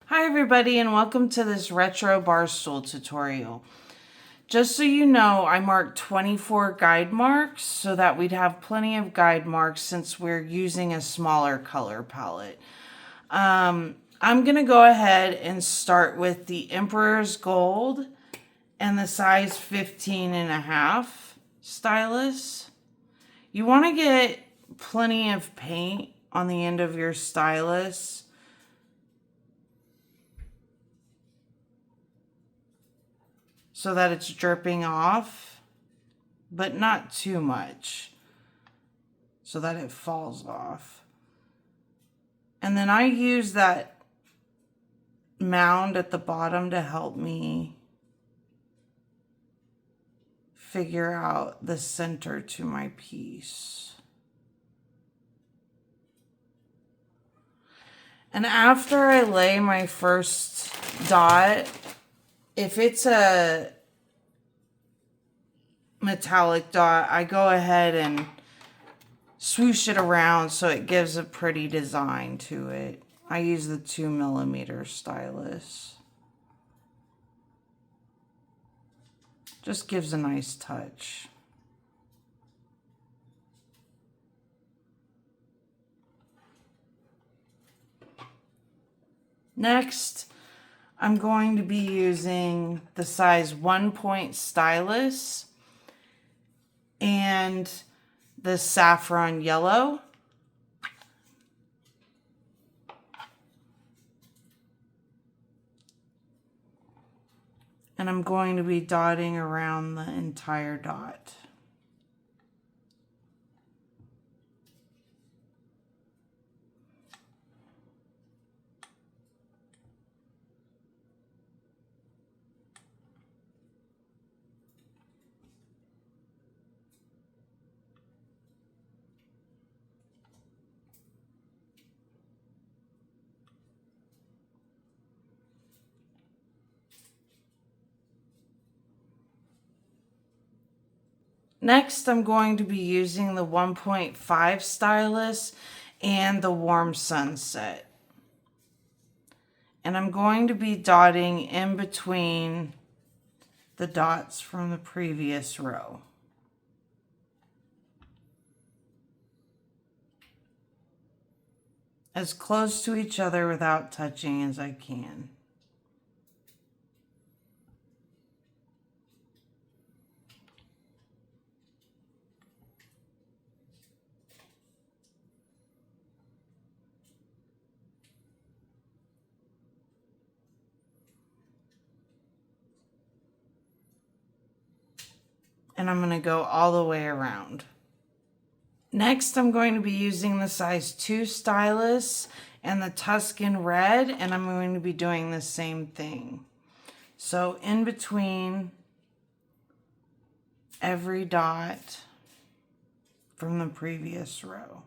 Hi everybody and welcome to this retro Barstool tutorial. Just so you know, I marked 24 guide marks so that we'd have plenty of guide marks since we're using a smaller color palette. I'm going to go ahead and start with the Emperor's Gold and the size 15.5 stylus. You want to get plenty of paint on the end of your stylus so that it's dripping off, but not too much so that it falls off. And then I use that mound at the bottom to help me figure out the center to my piece. And after I lay my first dot, if it's a metallic dot, I go ahead and swoosh it around so it gives a pretty design to it. I use the 2mm stylus. Just gives a nice touch. Next, I'm going to be using the size 1 stylus and the saffron yellow. And I'm going to be dotting around the entire dot. Next, I'm going to be using the 1.5 stylus and the warm sunset. And I'm going to be dotting in between the dots from the previous row. As close to each other without touching as I can. And I'm going to go all the way around. Next, I'm going to be using the size 2 stylus and the Tuscan red, and I'm going to be doing the same thing. So in between every dot from the previous row.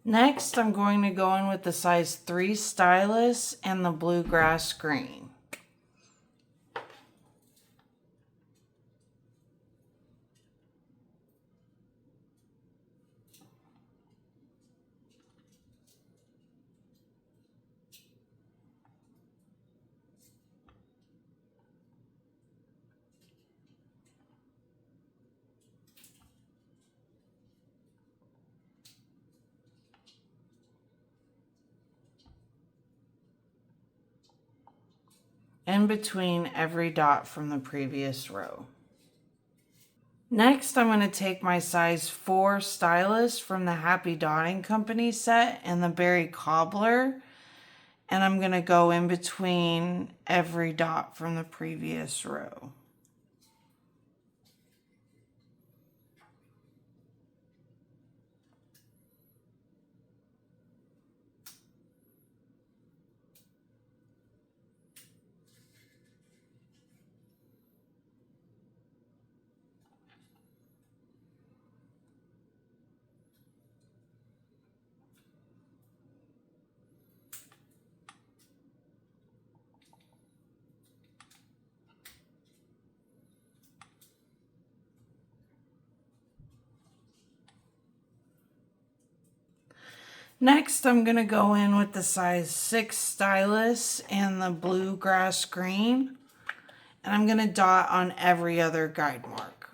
Next, I'm going to go in with the size 3 stylus and the bluegrass green. In between every dot from the previous row. Next, I'm going to take my size 4 stylus from the Happy Dotting Company set and the Berry Cobbler, and I'm going to go in between every dot from the previous row. Next, I'm going to go in with the size 6 stylus and the bluegrass green. And I'm going to dot on every other guide mark.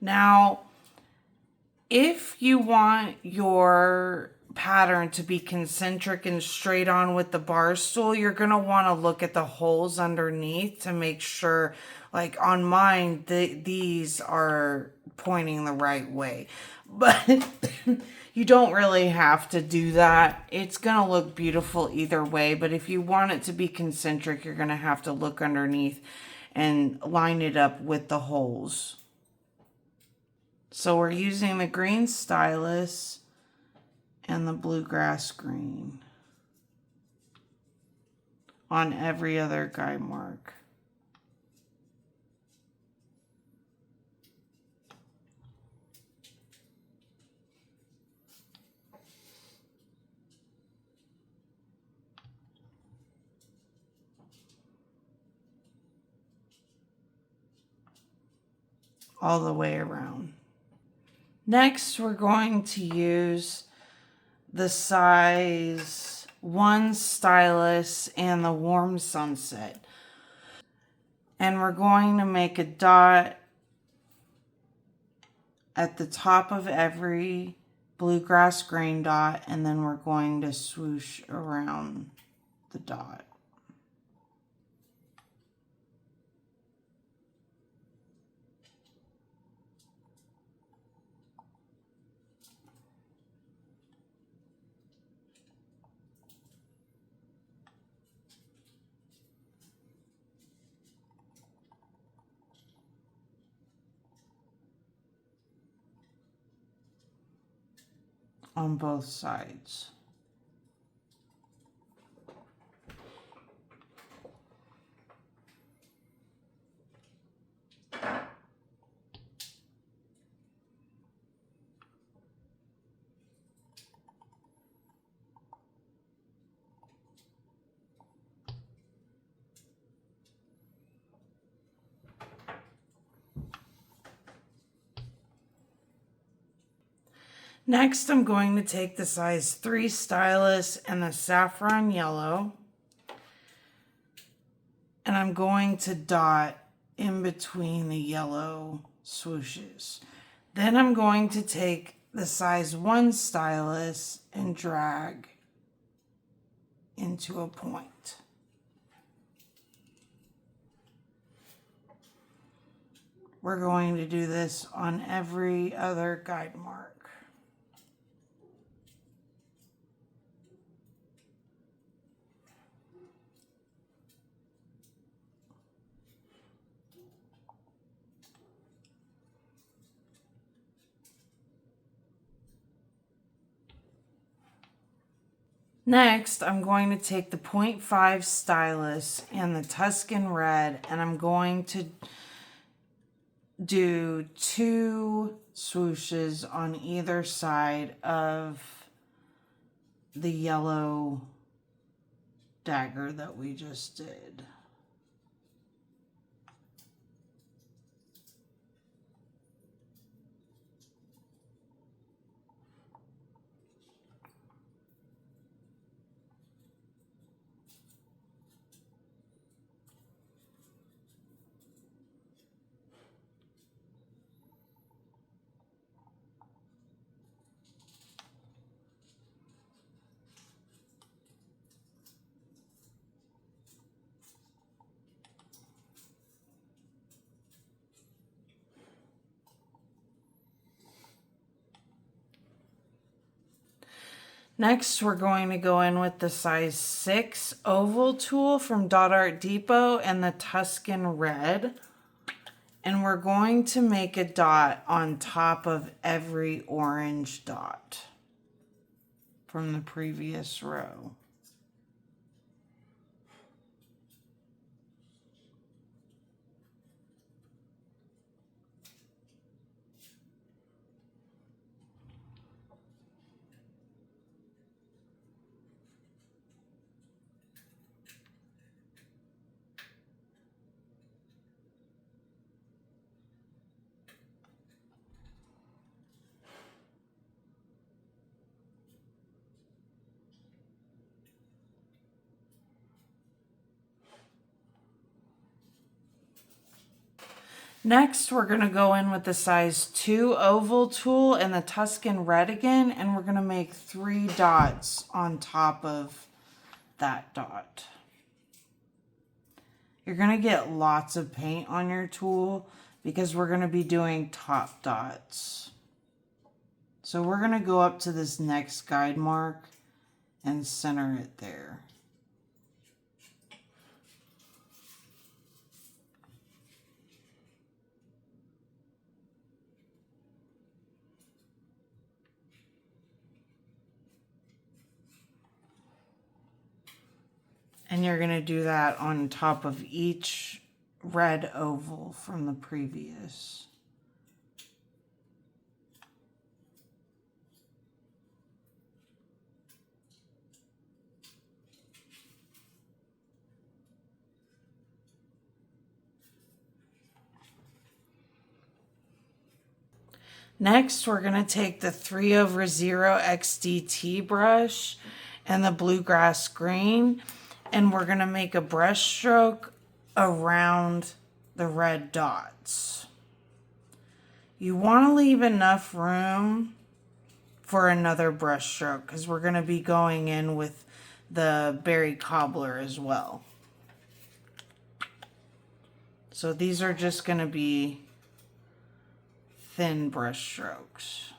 Now, if you want your pattern to be concentric and straight on with the bar stool, you're going to want to look at the holes underneath to make sure, like on mine, these are pointing the right way. But you don't really have to do that. It's going to look beautiful either way. But if you want it to be concentric, you're going to have to look underneath and line it up with the holes. So we're using the green stylus and the bluegrass green on every other guide mark. All the way around. Next, we're going to use the size 1 stylus and the warm sunset. And we're going to make a dot at the top of every bluegrass green dot, and then we're going to swoosh around the dot. On both sides. Next, I'm going to take the size 3 stylus and the saffron yellow, and I'm going to dot in between the yellow swooshes. Then I'm going to take the size 1 stylus and drag into a point. We're going to do this on every other guide mark. Next, I'm going to take the 0.5 stylus and the Tuscan red, and I'm going to do 2 swooshes on either side of the yellow dagger that we just did. Next, we're going to go in with the size 6 oval tool from Dot Art Depot and the Tuscan red. And we're going to make a dot on top of every orange dot from the previous row. Next, we're going to go in with the size 2 oval tool and the Tuscan red again, and we're going to make 3 dots on top of that dot. You're going to get lots of paint on your tool because we're going to be doing top dots. So we're going to go up to this next guide mark and center it there. And you're going to do that on top of each red oval from the previous. Next, we're going to take the 3/0 XDT brush and the bluegrass green, and we're going to make a brush stroke around the red dots. You want to leave enough room for another brush stroke because we're going to be going in with the berry cobbler as well. So these are just going to be thin brush strokes.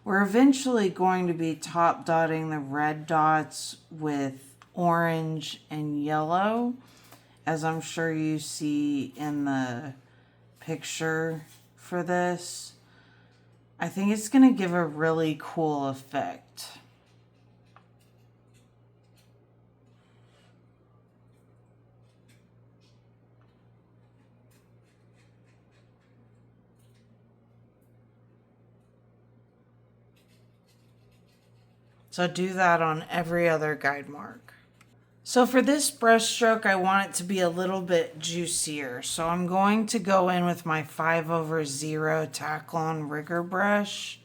We're eventually going to be top dotting the red dots with orange and yellow, as I'm sure you see in the picture for this. I think it's going to give a really cool effect. So do that on every other guide mark. So for this brush stroke, I want it to be a little bit juicier. So I'm going to go in with my 5/0 Tack-On Rigger brush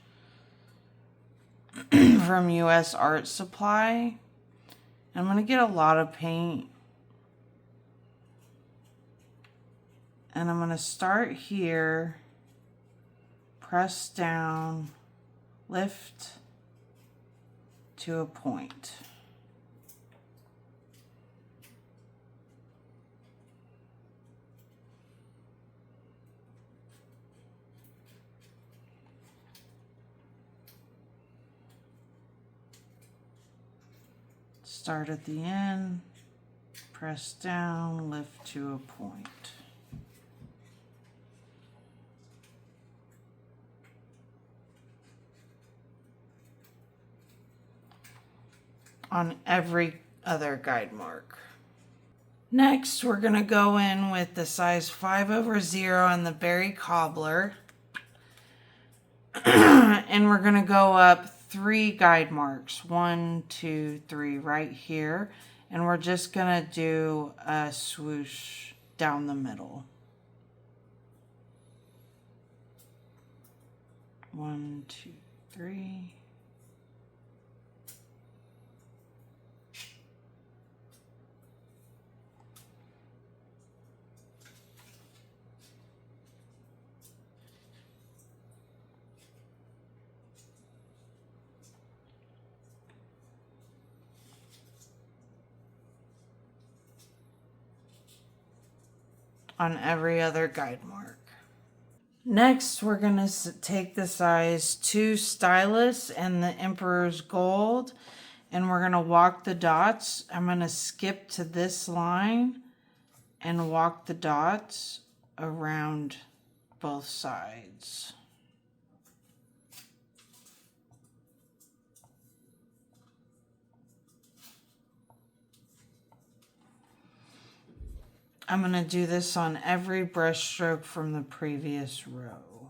from US Art Supply. I'm going to get a lot of paint. And I'm going to start here, press down, lift to a point. Start at the end, press down, lift to a point. On every other guide mark. Next, we're going to go in with the size 5/0 and the berry cobbler. And we're going to go up 3 guide marks. 1, 2, 3 right here. And we're just going to do a swoosh down the middle. 1, 2, 3. On every other guide mark. Next, we're going to take the size 2 stylus and the Emperor's Gold, and we're going to walk the dots. I'm going to skip to this line and walk the dots around both sides. I'm going to do this on every brush stroke from the previous row.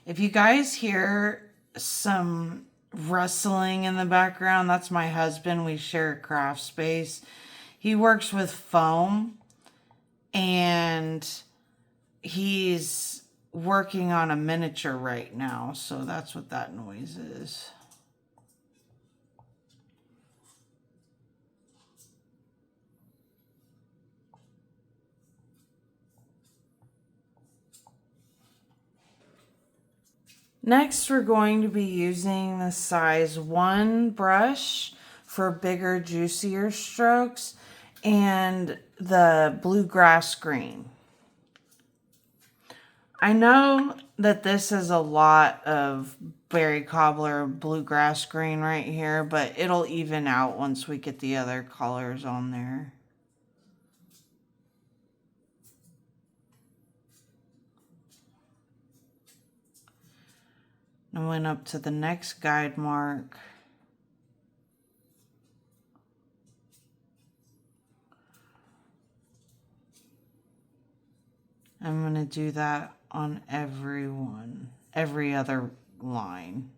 If you guys hear some rustling in the background, that's my husband. We share a craft space. He works with foam, and he's working on a miniature right now, so that's what that noise is. Next, we're going to be using the size 1 brush for bigger, juicier strokes and the bluegrass green. I know that this is a lot of berry cobbler bluegrass green right here, but it'll even out once we get the other colors on there. I went up to the next guide mark. I'm going to do that on every other line.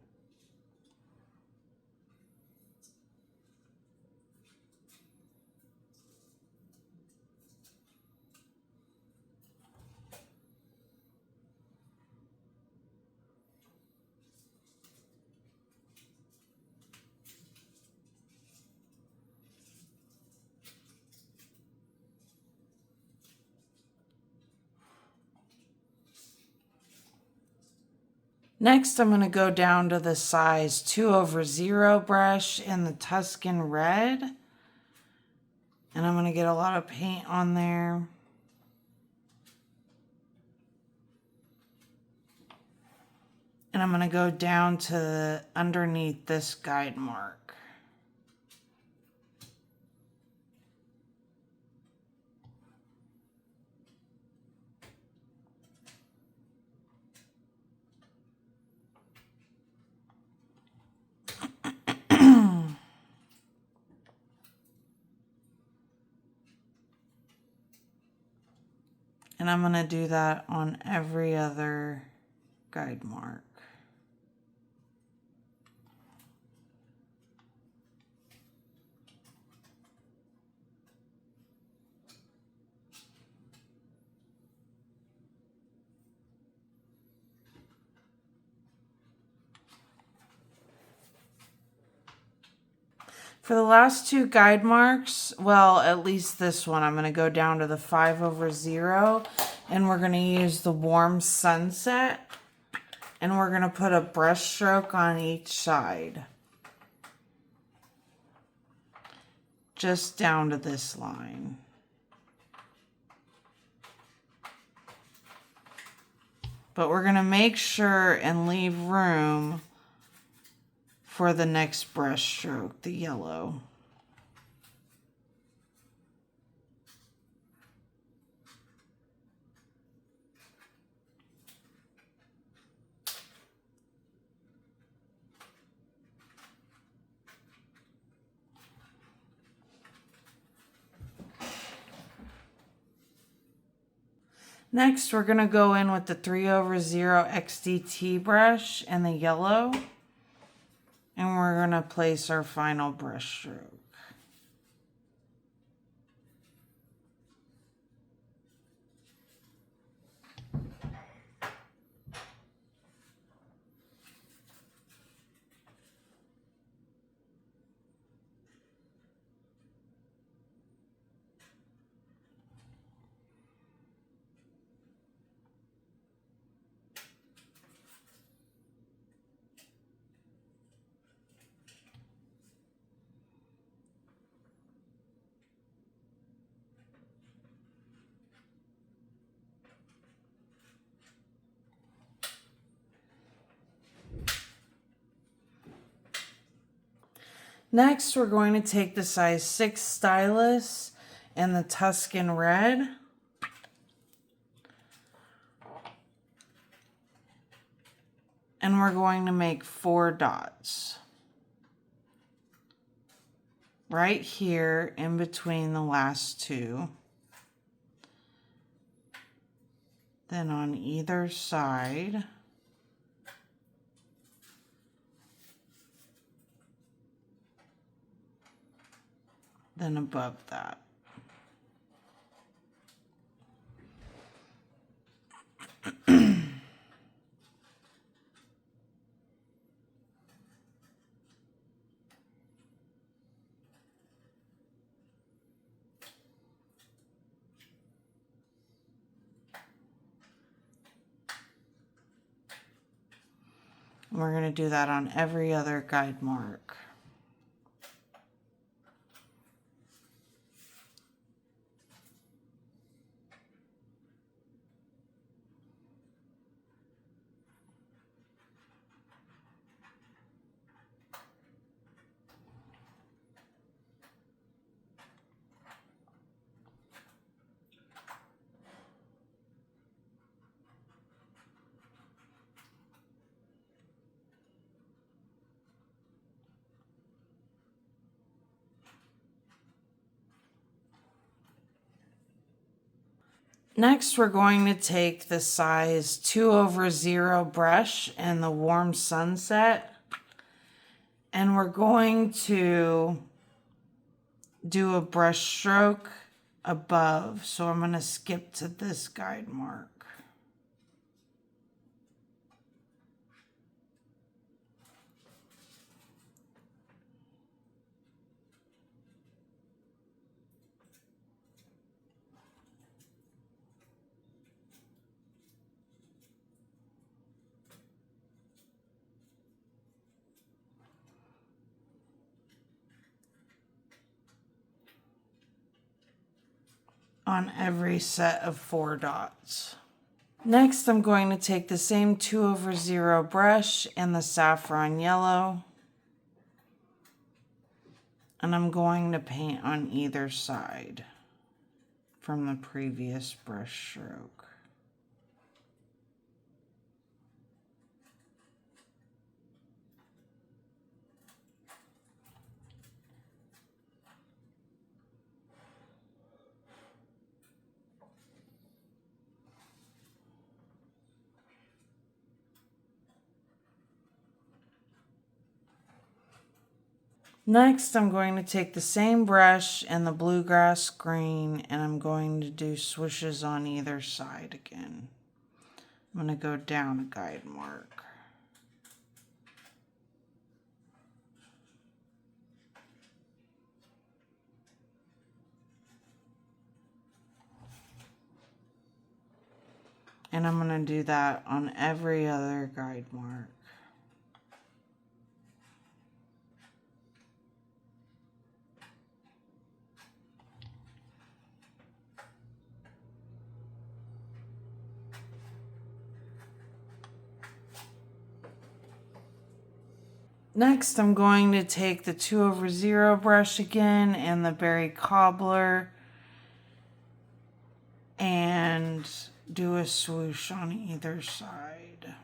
Next, I'm going to go down to the size 2/0 brush in the Tuscan Red. And I'm going to get a lot of paint on there. And I'm going to go down to underneath this guide mark. And I'm going to do that on every other guide mark. For the last 2 guide marks, well, at least this one, I'm going to go down to the 5/0, and we're going to use the warm sunset, and we're going to put a brush stroke on each side. Just down to this line. But we're going to make sure and leave room for the next brush stroke, the yellow. Next, we're going to go in with the 3/0 XDT brush and the yellow. And we're going to place our final brush stroke. Next, we're going to take the size 6 stylus and the Tuscan Red. And we're going to make 4 dots. right here in between the last two. Then on either side. Then above that. We're going to do that on every other guide mark. Next, we're going to take the size 2/0 brush and the Warm Sunset, and we're going to do a brush stroke above. So I'm going to skip to this guide mark. On every set of 4 dots. Next, I'm going to take the same 2/0 brush and the saffron yellow, and I'm going to paint on either side from the previous brush stroke. Next, I'm going to take the same brush and the bluegrass green, and I'm going to do swooshes on either side again. I'm going to go down a guide mark. And I'm going to do that on every other guide mark. Next, I'm going to take the 2/0 brush again and the berry cobbler and do a swoosh on either side.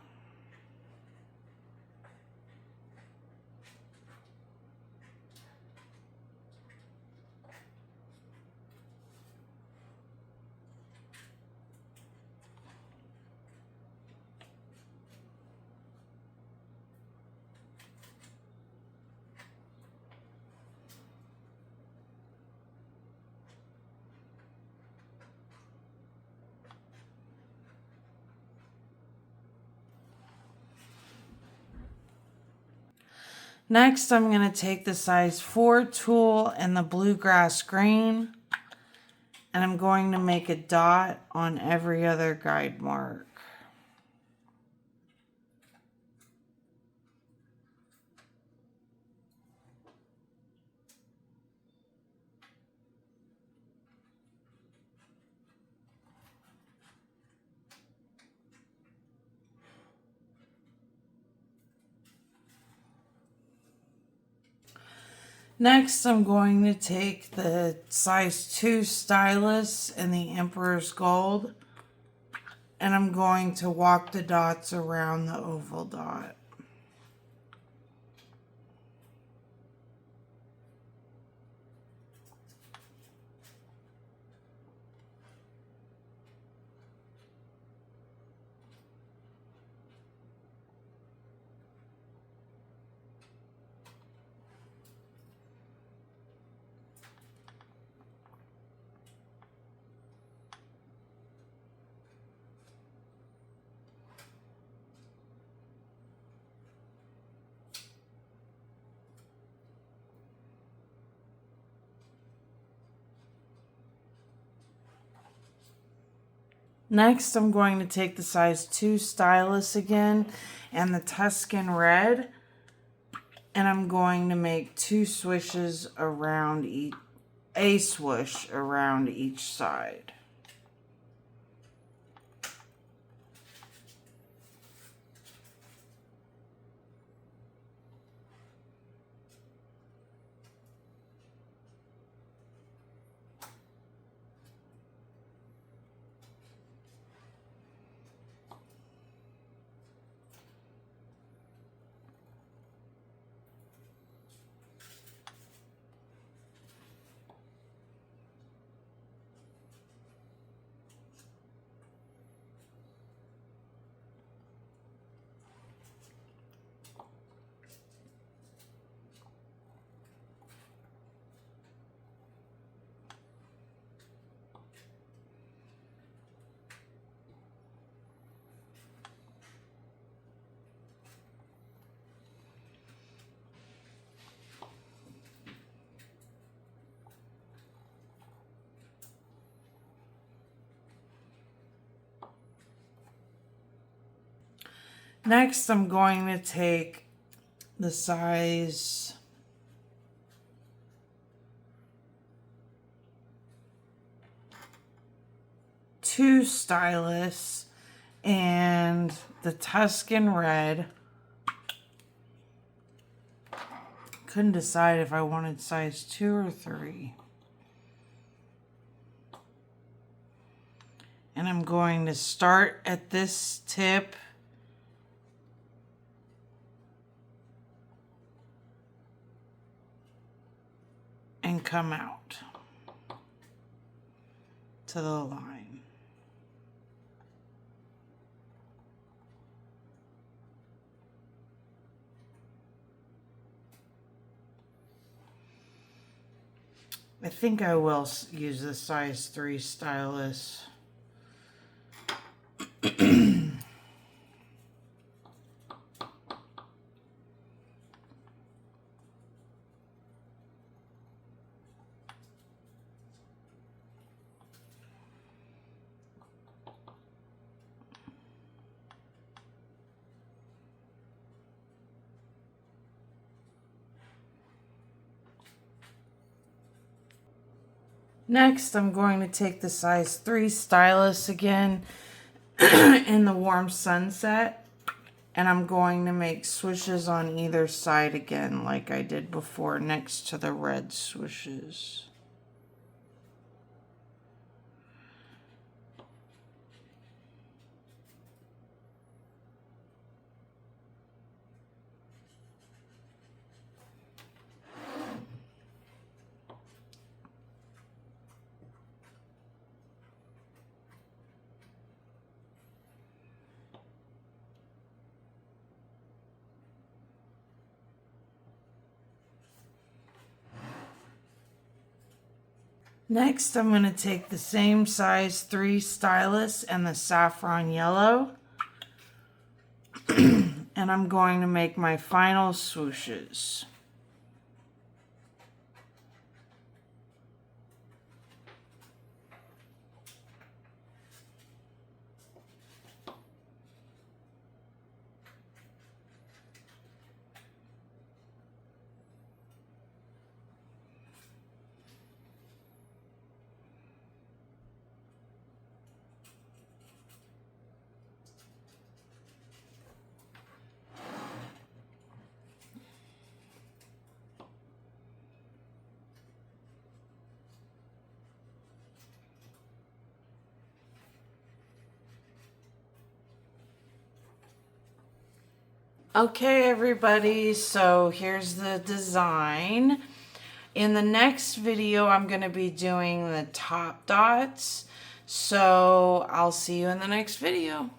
Next, I'm going to take the size 4 tool and the bluegrass green, and I'm going to make a dot on every other guide mark. Next, I'm going to take the size 2 stylus and the Emperor's Gold, and I'm going to walk the dots around the oval dot. Next, I'm going to take the size 2 stylus again and the Tuscan red, and I'm going to make 2 swishes around a swoosh around each side. Next, I'm going to take the size 2 stylus and the Tuscan red. Couldn't decide if I wanted size 2 or 3. And I'm going to start at this tip and come out to the line. I think I will use the size 3 stylus. Next, I'm going to take the size 3 stylus again in the warm sunset, and I'm going to make swooshes on either side again like I did before next to the red swooshes. Next, I'm going to take the same size 3 stylus and the saffron yellow, and I'm going to make my final swooshes. Okay, everybody, so here's the design. In the next video, I'm going to be doing the top dots. So I'll see you in the next video.